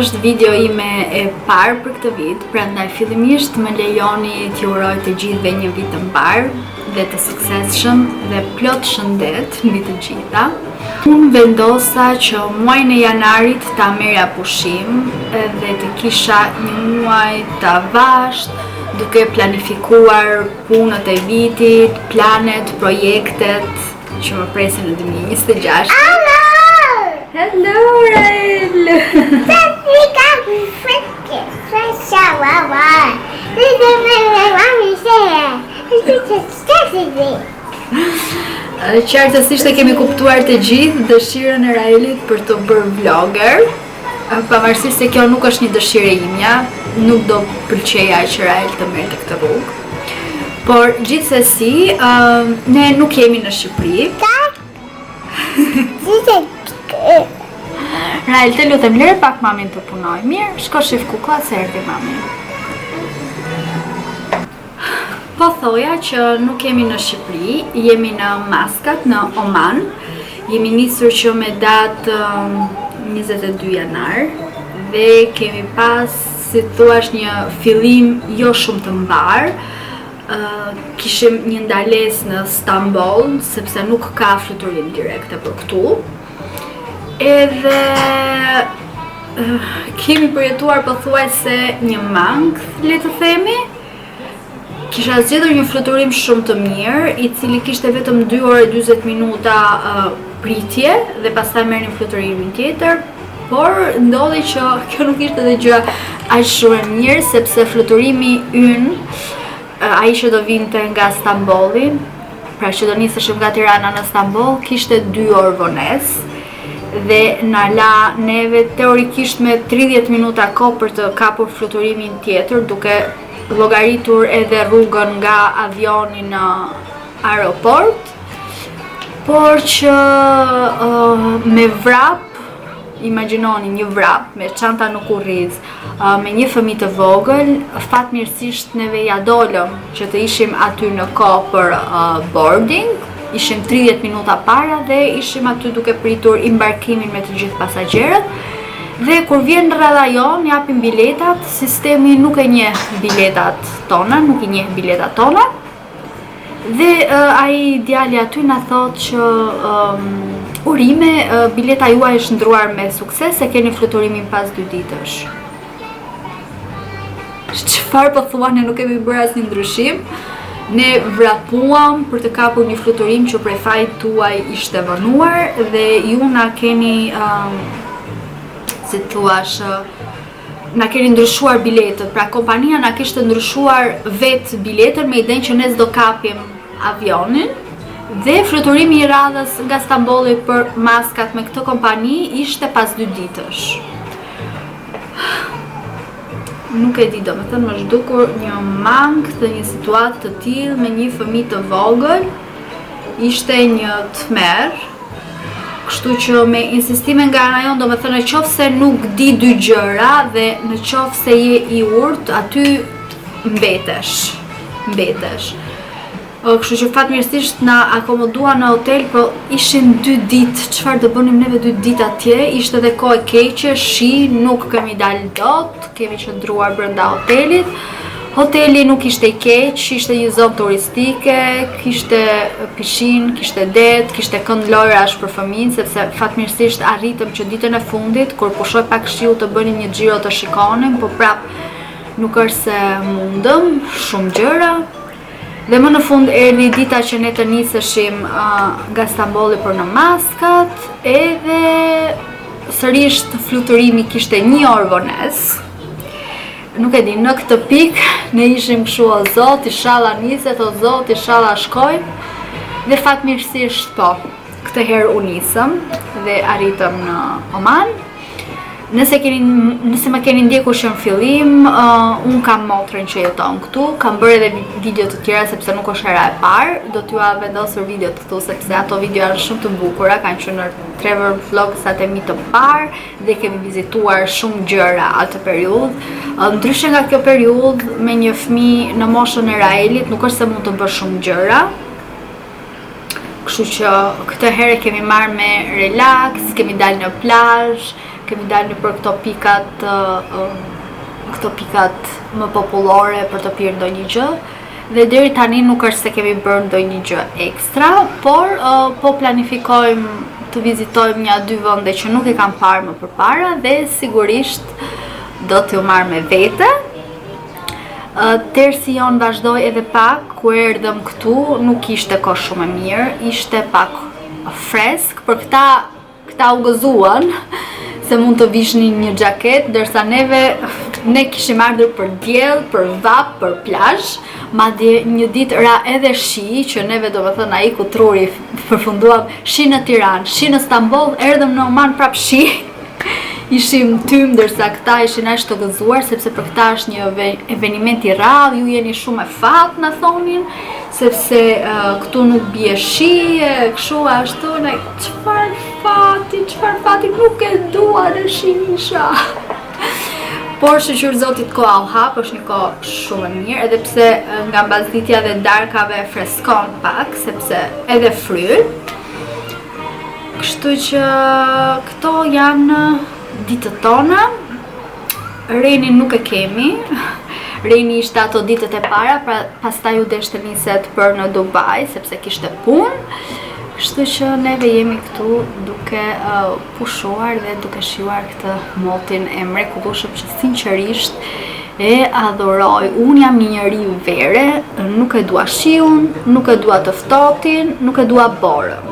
është video ime e parë për këtë vit, prandaj fillimisht më lejoni t'ju uroj të gjithëve një vit të mbar dhe të suksesshëm dhe plot shëndet mbi të gjitha. Unë vendosa që muajin e janarit ta merja pushim dhe të kisha një muaj të avashtë, duke planifikuar punët e vitit, planet, projektet që më presin në 2026. Hello, Rael! Qartësisht e kemi kuptuar të gjithë dëshirën e Raelit për të bërë vlogger. Pavarësisht se kjo nuk është një dëshirë imja, nuk do pëlqeja që Rael të merrte këtë rrugë. Por gjithsesi, ne nuk jemi në Shqipëri. Rael, të lutem, lere pak mamin të punoj. Mirë, shko shif kukla se erdhi mami. Po thoja që nuk jemi në Shqipëri, jemi në Maskat, në Oman. Jemi nisur që me datë 22 janar dhe kemi pas, si thuash, një fillim jo shumë të mbar. Kishim një ndales në Stamboll, sepse nuk ka fluturim direkte për këtu. Edhe kemi përjetuar pothuajse një mangth, le të themi. Kisha zgjedhur një fluturim shumë të mirë, i cili kishte vetëm 2 orë e 40 minuta pritje dhe pastaj merrnim fluturimin tjetër. Por ndodhi që kjo nuk ishte edhe gjë aq shumë e mirë, sepse fluturimi ynë, ai që do vinte nga Stambolli, pra që do niseshim nga Tirana në Stamboll, kishte 2 orë vonesë dhe na la neve teorikisht me 30 minuta kohë për të kapur fluturimin tjetër, duke llogaritur edhe rrugën nga avioni në aeroport, por që me vrap, imagjinoni një vrap me çanta në kurriz, me një fëmijë të vogël, fatmirësisht neve ja dolëm që të ishim aty në kohë për boarding. Ishim 30 minuta para dhe ishim aty duke pritur embarkimin me të gjithë pasagjerët. Dhe kur vjen rradha jon, japim biletat, sistemi nuk e njeh biletat tona, nuk i njeh biletat tona. Dhe ai djali aty na thotë që urime, bileta juaj është ndruar me sukses, e keni fluturimin pas 2 ditësh. Çfarë po thua, ne nuk kemi bërë asnjë ndryshim. Ne vrapuam për të kapur një fluturim që prej fajit tuaj ishte vënuar dhe ju na keni, si thuash, na keni ndryshuar biletët. Pra kompania na kishte ndryshuar vetë biletën me idenë që ne s'do kapim avionin dhe fluturimi i radhës nga Stambolli për Maskat me këtë kompani ishte pas 2 ditësh. Nuk e di, domethënë më zhdukur një mangth dhe një situatë të tillë me një fëmijë të vogël, ishte një tmerr. Kështu që me insistime nga ana jon, domethënë nëse nuk di 2 gjëra dhe nëse je i urt, aty mbetesh. Kështu që fatmirësisht na akomodua në hotel, po ishin 2 ditë, çfarë do bënim neve 2 ditë atje, ishte edhe kohë e keqe, shi, nuk kemi dalë dot, kemi qëndruar brenda hotelit. Hoteli nuk ishte i keq, ishte një zonë turistike, kishte pishinë, kishte det, kishte kënd lojrash për fëmijë, sepse fatmirësisht arritëm që ditën e fundit, kur pushoi pak shiu, të bënim një xhiro të shikonim, po prap nuk është se mundëm, shumë gjëra. Dhe më në fund erdhi dita që ne të niseshim nga Stambolli për në Maskat, edhe sërish fluturimi kishte 1 orë vonesë. Nuk e di, në këtë pikë ne ishim kështu, o Zot, inshallah niset, o Zot, inshallah shkojmë. Dhe fatmirësisht po, këtë herë u nisëm dhe arritëm në Oman. Nëse më keni ndjekur që në fillim, unë kam motrën që jeton këtu, kam bërë edhe video të tjera sepse nuk është hera e parë, do t'ju vendosur video të këtu sepse ato video janë shumë të bukura, kanë qenë në travel vlogsat e mi të parë dhe kemi vizituar shumë gjëra atë periudhë. Ndryshe nga kjo periudhë, me një fëmijë në moshën e Raelit, nuk është se mund të bësh shumë gjëra. Kështu që këtë herë kemi marrë me relax, kemi dalë në plazh, kemi dalë për këto pikat më popullore për të pirë ndonjë gjë. Dhe deri tani nuk është se kemi bërë ndonjë gjë ekstra, por po planifikojmë të vizitojmë 1-2 vende që nuk e kam parë më përpara dhe sigurisht do t'ju marr me vete. Tersi jon vazhdoi edhe pak, ku erdhëm këtu, nuk ishte kohë shumë e mirë, ishte pak fresk, për këta u gëzuan se mund të vishnin një xhaket, ndërsa ne kishim ardhur për diell, për vap, për plazh, madje një ditë ra edhe shi, që neve domethënë ai ku truri përfunduam shi në Tiranë, shi në Stamboll, erdhëm në Oman prap shi. Ishim tym, ndërsa këta ishin aq të gëzuar, sepse për këta është një eveniment i rradh, ju jeni shumë e fat, na thonin, sepse këtu nuk bie shi, kështu ashtu, ne çfarë fati, nuk e dua në shisha. Por shqyr zotit koha u hap, është një kohë shumë e mirë, edhe pse nga mbasditja dhe darkave freskon pak, sepse edhe fryr. Kështu që këto janë ditët tona. Renin nuk e kemi. Reni ishte ato ditët e para, pra pastaj u deshte niset për në Dubai, sepse kishte punë. Kështu që neve jemi këtu duke pushuar dhe duke shijuar këtë motin e mrekullueshëm që sinqerisht e adhuroj. Unë jam një njeri vere, nuk e dua shiun, nuk e dua të ftohtin, nuk e dua borën.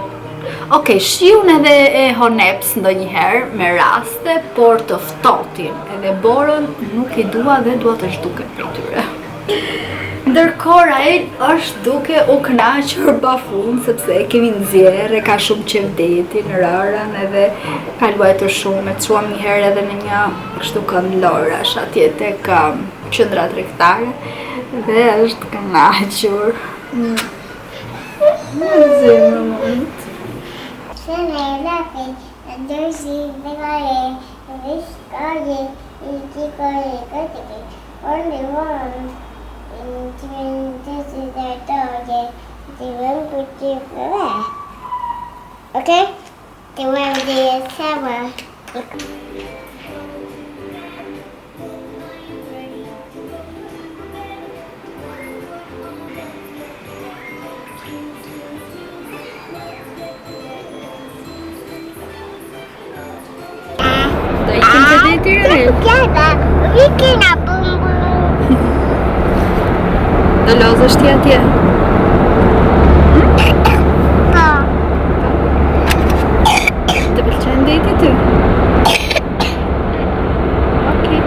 Okej, shiun edhe e honeps ndonjëherë me raste, por të ftohtin edhe borën nuk i dua dhe dua të zhduket prej tyre. Ndërkohë Rael është duke u kënaqur bafund, sepse kemi nxjerr, ka shumë qevdeti në rërën edhe ka luajtur shumë. E çuam një herë edhe në një kështu këndlorash atje tek qendra tregtare dhe është kënaqur. Okay? Then we're the summer. Together, we can a boom boom. Do lozësh ti atje? Të pëlqen deti ty? Okej.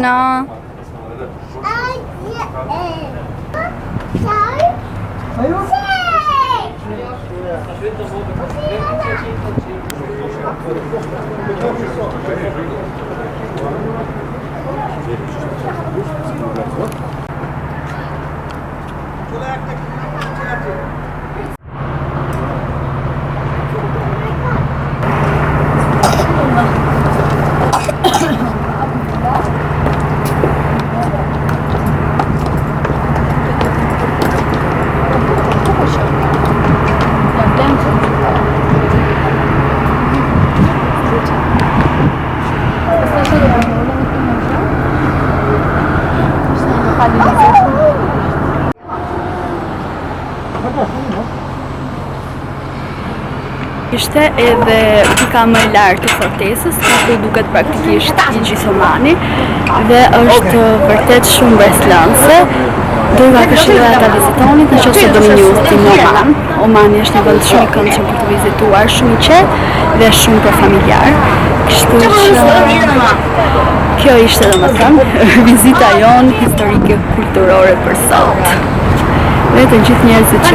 Krishna. Ishte edhe pika më e lartë të fortesës, ku duket praktikisht i gjithë Omani dhe është vërtet shumë breslënse. Doja këshilla ta vizitoni nëse doni një udhëtim në Oman. Omani është një vend shumë i këndshëm për të vizituar, shumë i qetë dhe shumë për familjar. Kështu që kjo ishte domethënë vizita jonë historike kulturore për sot. Dhe të gjithë njerëzit që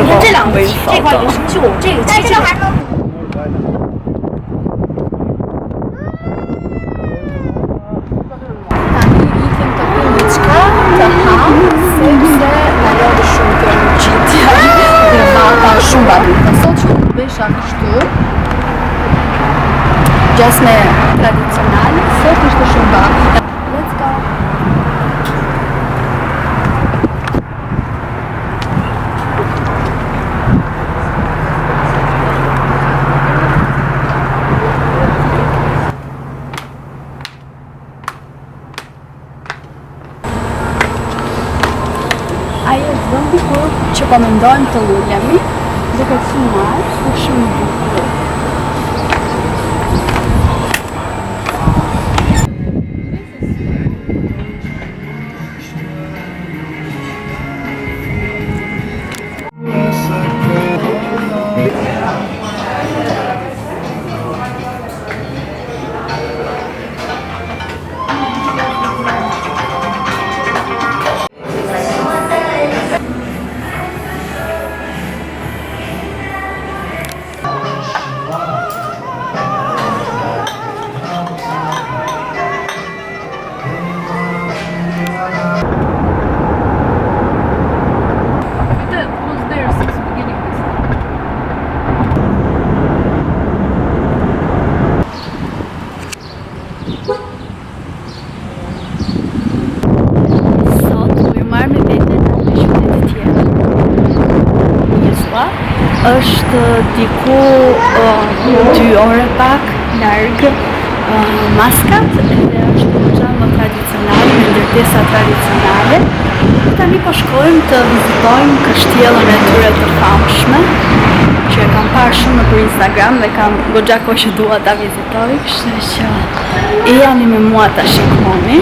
bëjnë foto. Gjasme tradicional, sot ishte shumë bashkë. Let's go! Ajo zëmbi kur që po mendojmë të ulemi, duket shumë marrë, është shumë bukur. Është diku 2 ore pak larg Maskat edhe është goxha më tradicionale, me ndërtesa tradicionale. Tani po shkojmë të vizitojmë kështjellën e tyre të famshme, që e kam parë shumë nëpër Instagram dhe kam goxha kohë që dua ta vizitoj, kështu që jani me mua ta shikoni.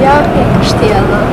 Ja, e kështjellën.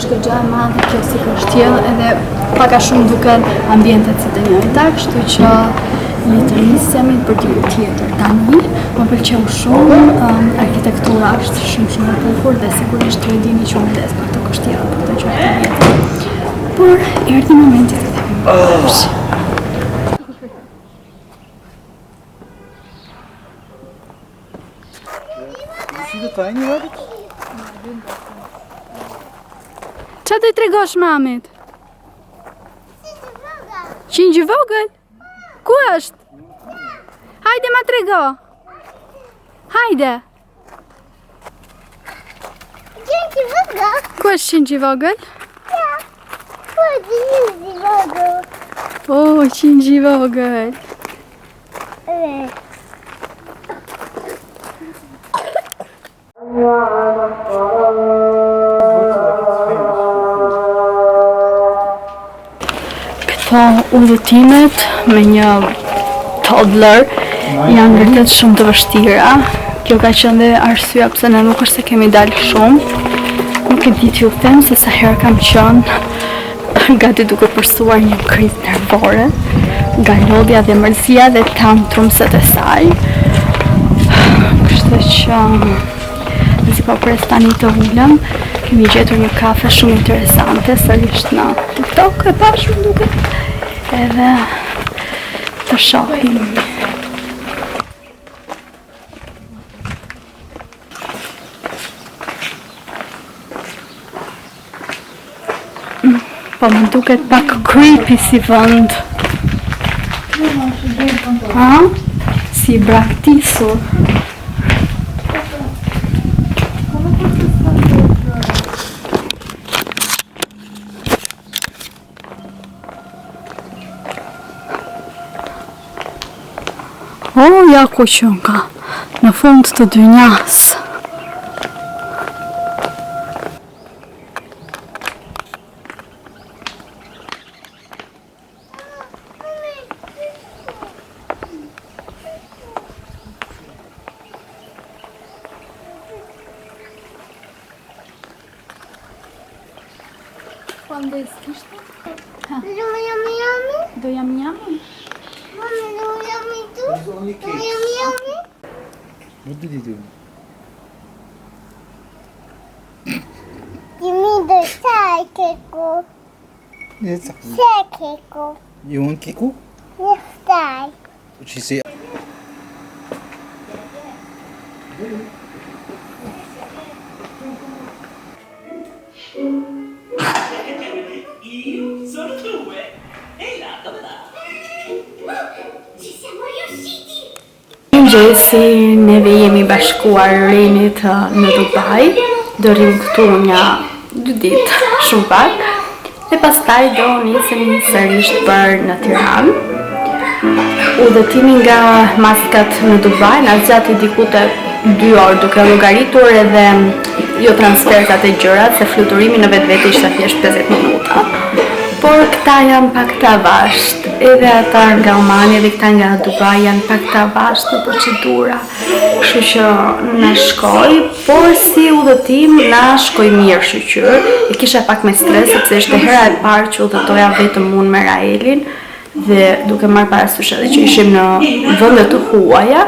Është gjë e madhe kjo si kështjell edhe paka shumë duken ambientet si të njëjta, kështu që le të nisemi për diku tjetër. Tani më pëlqeu shumë, arkitektura është shumë e bukur dhe sigurisht ju e dini që unë vdes për këtë kështjell për të gjatë vjetë. Por erdhi momenti të themi bashkë. Qa të i tregosh mamit? Qingj vogël? Ku është? Hajde ma trego! Hajde! Qingj vogël? Ku është qingj vogël? Ja. Ku është qingj vogël? Oh, qingj vogël! Këto udhëtimet me një toddler janë vërtet shumë të vështira. Kjo ka qenë dhe arsyeja pse ne nuk është se kemi dalë shumë. Nuk e di t'ju them se sa herë kam qenë gati duke përsuar një krizë nervore nga lodhja dhe mërzia dhe tantrumset e saj. Kështu që si po pres tani të ulem, kemi gjetur një kafe shumë interesante, sërish në TikTok e pashur duket, edhe të shohim. Po më duket pak creepy si vend. Ha? Si braktisur. Oh, ja ku qënë ka, në fund të dynjas. Quando esiste? Do jam njami? Mommy, do you want me to? Only Do cakes. you want me? What did you do? Give me the cycle. Yes. Cycle. You want Kiku? Yes, die. What she say? Mëngjesi, neve jemi bashkuar rinit në Dubai, do rrim këtu një 2 ditë shumë pak, dhe pastaj do nisemi sërish për në Tiranë. Udhëtimi nga Maskat në Dubai na zgjati diku te 2 orë duke llogaritur edhe jo transfertat e gjërat, se fluturimi në vetvete ishte thjesht 50 minuta. Por këta janë pak të avasht, edhe ata nga Omani edhe këta nga Dubai janë pak të avasht në procedura, kështu që na shkoi, por si udhëtim na shkoi mirë shqyr. E kisha pak me stres sepse ishte hera e parë që udhëtoja vetëm unë me Raelin dhe duke marrë parasysh edhe që ishim në vende të huaja,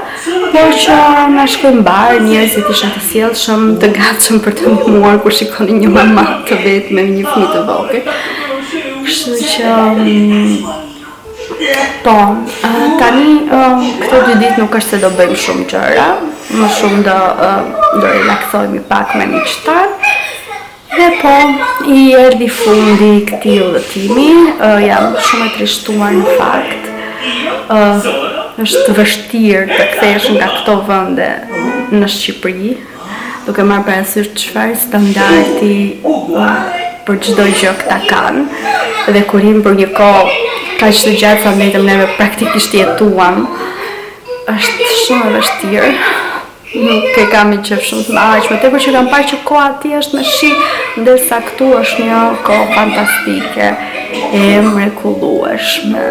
por që na shkoi mbar, njerëzit ishin të sjellshëm, të gatshëm për të ndihmuar kur shikonin një mama të vetë me një fëmijë të vogël. Kështu që po, tani këto 2 ditë nuk është se do bëjmë shumë gjëra, më shumë do relaksohemi pak me miqtan. Dhe po, i erdhi fundi këtij udhëtimi, jam shumë e trishtuar në fakt. Është vështirë të kthehesh nga këto vende në Shqipëri, duke marrë parasysh çfarë standardi për çdo gjë këta kanë, dhe kur jemi për një kohë kaq të gjatë sa vetëm neve praktikisht jetuam, është shumë e vështirë. Nuk e kam i qef shumë të madh, më tepër që kam parë që koha aty është me shi, ndërsa këtu është një kohë fantastike e mrekullueshme.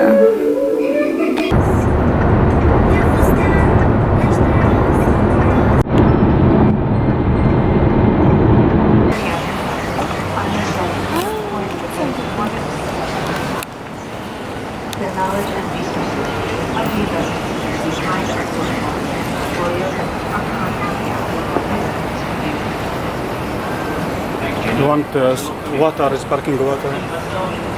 want water, sparkling water.